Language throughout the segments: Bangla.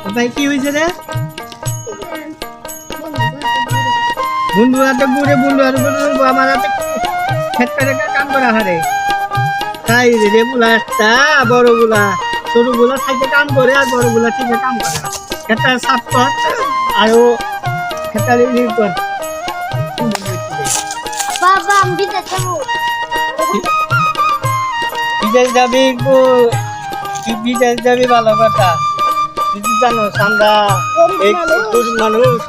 ভাই কি হয়েছে রে? বন্ধু হাতে ঘুরে বন্ধু হাতে বলবো আমার হাতে খেত করে কাম করা হারে তাই রে বুলা একটা বড় বুলা ছোট বুলা থাকে কাম করে আর বড় বুলা ঠিক কাম করে খেতা সাফ কর আর ও খেতা ই কর বাবা আমি বিদেশ যাবো বিদেশ যাবি তুই বিদেশ যাবি ভালো কথা তুই জানো আমরা এক গরিব মানুষ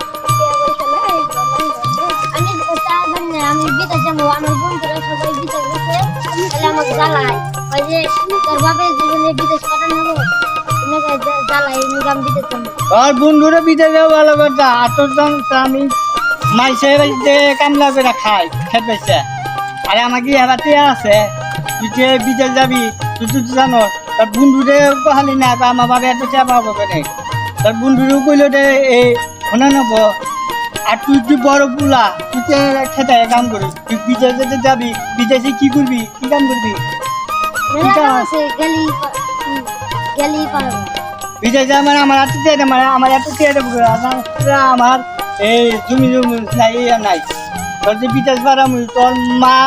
আমি বিদেশ যাবো আমার বন্ধুরা সবাই বিদেশ গেছে তাহলে আমাকে জ্বালায় ওই যে তোর বাপের জীবনে বিদেশ পাঠানো হলো জ্বালায় নিগাম বিদেশ যাবো আর বন্ধুরা বিদেশ যাবো ভালো কথা আর তোর আমি মাইসের যে কামলা করে খাই খেত পাইছে আরে আমাকে এবারতে আছে তুই যে বিদেশ যাবি তুই তো জানো তার বন্ধুরে কহালি না আমার বাবা এত চেপা হবো কেন তার বন্ধুরেও কইল রে এই শোনা নেব আর তুই বড় পুলা তুই যে খেতে কাম করিস তুই বিদেশে যাবি বিদেশে কি করবি কি কাম করবি বিদেশে আমার এত চেয়ে আমার এত চেয়ে দেবো আমার এই জমি নাই নাই তোর যে বিদেশ বাড়াম তোর মা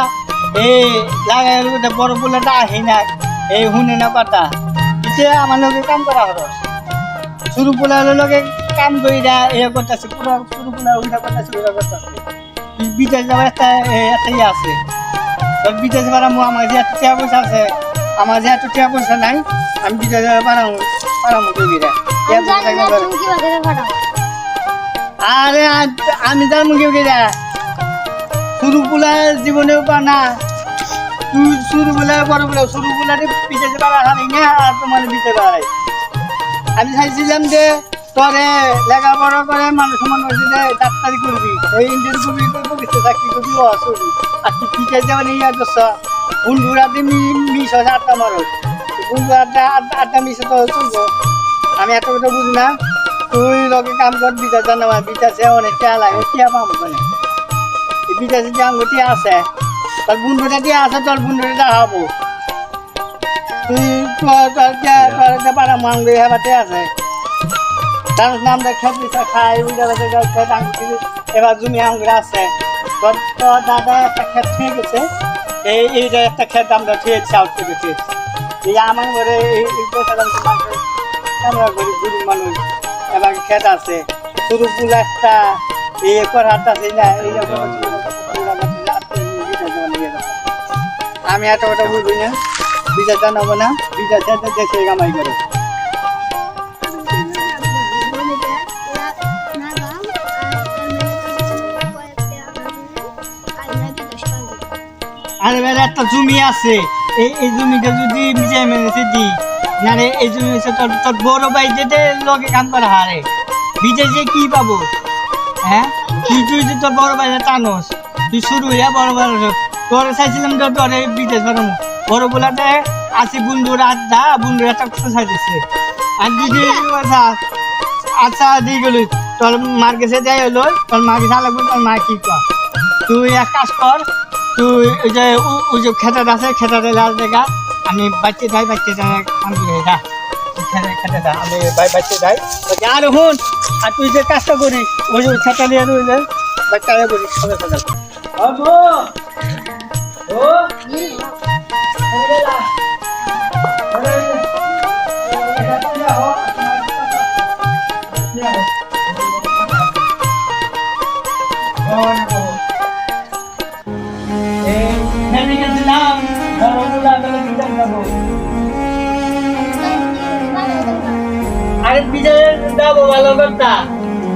এই লাগাই বড় পুলাটা আহি না এই শুনে না কথা তুই আমার লোকে কাম করা হলো শুরু পোলার লগে কাম করি না এ করতেছে পুরো শুরু পোলা উল্টা করতেছে ওরা করতেছে বিদেশ যাওয়ার একটা ইয়ে আছে তোর বিদেশ বাড়ামো আমার যে এত টাকা পয়সা আছে আমার যে এত টাকা পয়সা নাই আমি বিদেশ পারামো কবিরা আরে আমি তার মুখে গিরা শুরু পোলার জীবনেও পা না তুই শুরু পোলা বড় পোলা শুরু পোলারে বিদেশ বাড়া হারি না আর তোমার বিদেশ বাড়াই আমি চাইছিলাম যে তোরে লেখাপড়া করে মানুষ ডাক্তারি করবি এই ইঞ্জিন করবি চাকরি করবি অসুবি আর তুই পিঠে যাবেন এই বন্ধুরা মিস হচ্ছে আটটা মানুষ বন্ধু আটটা মিশে তো চলবো আমি এত কথা বুঝি না তুই লগে কাম কর বিটা জানো বিটাছে অনেক টিয়া লাগে টিয়া পাবো মানে বিটাছে যে আঙ্গ টিয়া আছে তোর বন্ধুটা টিয়া আছে তোর বন্ধুটা দেখাবো তুই তোর পাড়া মাঙ্গি হেবাতে আছে তার নাম খেতে খাই এবার জমি আঙ্গুর আছে তোর দাদা একটা ক্ষেত ঠিক গেছে এইটা একটা ক্ষেত আমরা খেয়েছি আউট করে খেয়েছি এই আমার ঘরে এই আমরা গরিব গরিব মানুষ এবার ক্ষেত আছে শুরু ফুল একটা এই হাত আছে না আমি এত কথা বুঝি না বিজা জানাবো না বিজা দেশে কামাই করে আরে বের একটা জমি আছে এই জমিটা যদি মিশে মেনেছে দি না রে এই জমি তোর বড় ভাই যেতে লোকে কাম করা হারে বিদেশে কি পাবো হ্যাঁ তুই তোর বড় ভাই টানোস তুই শুরু হইয়া বড় বড় তোরে চাইছিলাম তোরে বিদেশ বাড়ানো বড় বলাতে আছে বন্ধুর আড্ডা বন্ধুর একটা খোঁজা দিচ্ছে আর দিদি আচ্ছা দিয়ে গেল তোর মার কাছে যাই হলো তোর মা কাছে লাগবে তোর মা কি কর তুই এক কাজ কর তুই ওই যে খেতাটা আছে খেতাটা লাল দেখা আমি বাচ্চা যাই কাম করে যা খেতাটা আমি বাচ্চা যাই আর হুন আর তুই যে কাজটা করিস ওই যে খেতা নিয়ে রইলে বাচ্চা করিস সবাই সকাল আরে বিজয় যাবো ভালো কথা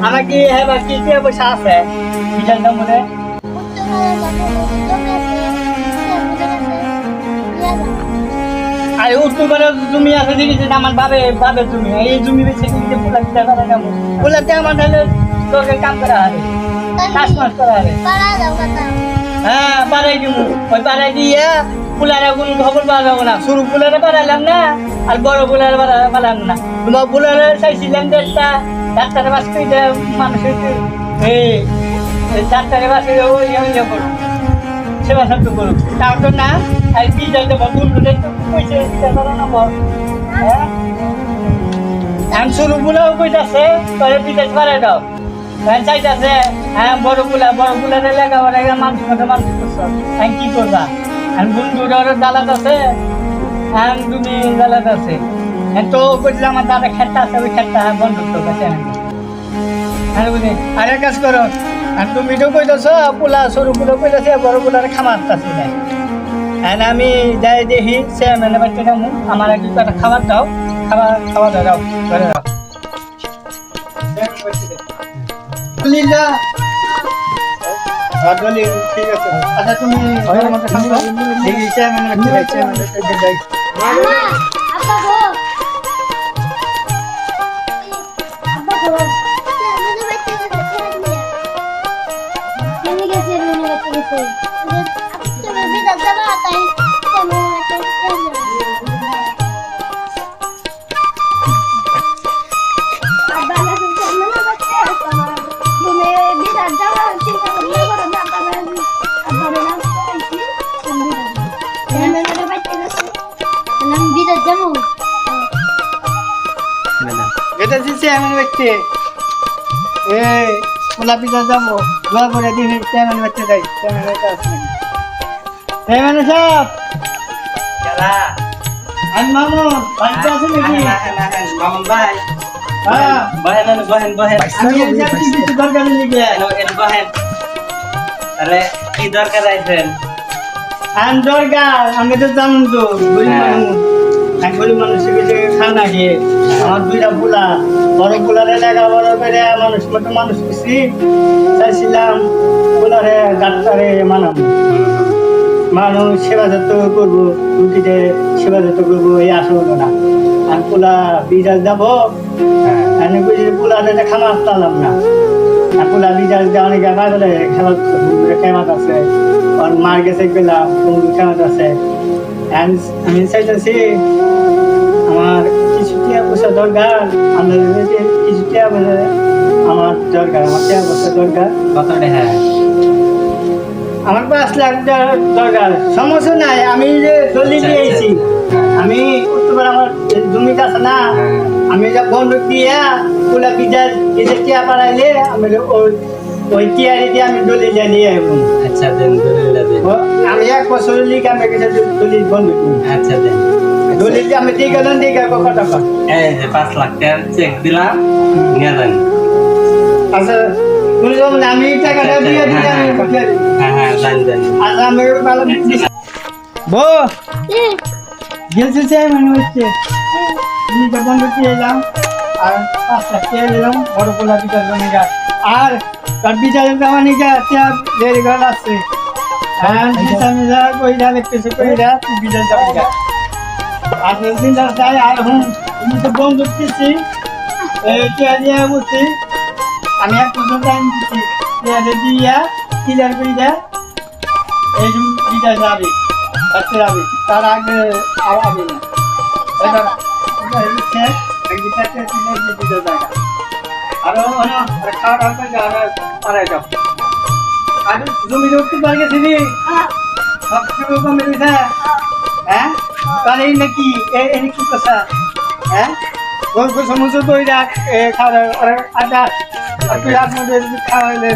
আমাকে হ্যাঁ বাকি পয়সা আছে বিজয় দাম মনে আরে উত্তর পারে জমি আছে দেখেছি আমার বাবে জমি এই জমি বেশি কিনতে পোলা দিতে পারে না পোলাতে আমার তোকে কাম করা হবে কাজ মাস করা হবে হ্যাঁ বাড়াই দিব ওই বাড়াই দিয়ে পোলারা কোনো খবর পাওয়া যাবো না শুরু পোলারে বাড়ালাম না আর বড় পোলারে বাড়ালাম না তোমার পোলারে চাইছিলাম যে একটা ডাক্তারের বাস করে মানুষের এই ডাক্তারের বাসে ইয়ে করো সেবা সত্য করো তার তো না আর কি যাই দেবো বন্ধুদের পয়সা দিতে পারো না হ্যাঁ আমি শুরু বুলাও কইতাছে তোরে বিদেশ পারে দাও হ্যাঁ চাইতাছে হ্যাঁ বড় বুলারে লেখাপড়া মানুষ করছো আমি কি করবা আমি বন্ধুরা জ্বালাত আছে হ্যাঁ তুমি জ্বালাত আছে তো কইছিল আমার দাদা খেটটা আছে ওই খেটটা বন্ধুত্ব কাছে আরে কাজ করো আর তুমি তো কইতেছ পোলা সরু পুলো কইতেছে বড় পোলার খামারতাছি না আর আমি যাই দেখি সে মানে বাচ্চা খামু আমার একটু একটা খাবার দাও খাবার দাও ঘরে দাও লিলা আদলি ঠিক আছে আচ্ছা তুমি ঘরের মধ্যে খাও দেখি সে মানে বাচ্চা যাই আম্মা আব্বা গো আব্বা গো কেন গেছে রুনে গেছে তুমি বিদায় যাবা তাই কেমন আছে আব্বা না তুমি না বাচ্চা তোমার তুমি বিদায় যাবা চিন্তা করলে বড় না আব্বা না কইছি তুমি বিদায় বাচ্চা গেছে আমি বিদায় যাবো এটা দিছে এমন ব্যক্তি পোলা পিঠা যাবো দোয়া করে দিন চেয়ারম্যান বাচ্চা যাই চেয়ারম্যান বাচ্চা আসবে চেয়ারম্যান সাহেব আমি মামু বাড়িতে আছে নাকি মামুন ভাই হ্যাঁ বহেন আমি যাচ্ছি কিছু দরকার লিখে বহেন আরে কি দরকার আইছেন আন দরকার আমি তো জানুন তো গরিব মানুষ আমি গরিব মানুষের কাছে খানা খেয়ে আমার দুইটা পোলা বড় পোলারে লেখাপড়া করে মানুষ মতো মানুষ করছি চাইছিলাম পোলারে ডাক্তারে মানাবো মানুষ সেবা যত্ন করবো রুটিতে সেবা যত্ন করবো এই আশা হলো না আমি পোলা বিজাল যাবো আমি বুঝি পোলারে খামার পারলাম না আর পোলা বিজাল যাওয়া অনেক বলে খেমাত আছে আর মার গেছে গেলাম খেমাত আছে আমি চাইতেছি আমার কিছু টিয়া পয়সা দরকার আপনাদের কিছু টিয়া পয়সা আমার দরকার আমার টিয়া পয়সা দরকার কত টাকা আমার 5 লাখ দরকার সমস্যা নাই আমি যে দলিল দিয়েছি আমি উত্তর আমার জমিটা আছে না আমি যা বন্ধক দিয়ে পোলা বিজার টিয়া পাড়াইলে আমি ওই টিয়ারি দিয়ে আমি দলিল নিয়ে আসবো আচ্ছা দেন দলিলটা দেন আমি 1 বছরের লিগে আমি কাছে দলিল বন্ধক আচ্ছা দেন দলিল আমি দিয়ে গেলাম কত টাকা এই যে 5 লাখ টাকা চেক দিলাম নিয়ে যান আচ্ছা তুমি যখন আমি টাকাটা দিয়ে দিই আমি হ্যাঁ যান আচ্ছা আমি ভালো বো গেছে চাই মনে হচ্ছে তুমি যখন বলতে এলাম আর 5 লাখ টাকা দিলাম বড় পোলা বিচার জমিটা আর তার বিচারের জমানিকা চাপ দেরি ঘর আছে হ্যাঁ আমি যা কইরা কিছু কইরা তুই বিচার জমিটা আপনার চিন্তা চাই আর হুম তুমি তো বন্ধু দিচ্ছি টিয়া দিয়ে বলছি আমি 1 বছর টাইম দিচ্ছি টিয়ারে দিয়া ক্লিয়ার করে দেয় এই বিচার যাবে বাচ্চা যাবে তার আগে আবে না এটা হচ্ছে বিচারটা কিনে দিয়ে দিতে জায়গা আরো খাওয়া দাওয়া করে আর পারাই যাও আর জমি উঠতে পারবে দিদি সব কিছু কমে দিছে হ্যাঁ তাহলে নাকি এই কি কথা হ্যাঁ গল্প সমস্যা তো রাখ খাওয়া দাওয়া আচ্ছা আর তুই আপনাদের খাওয়াইলে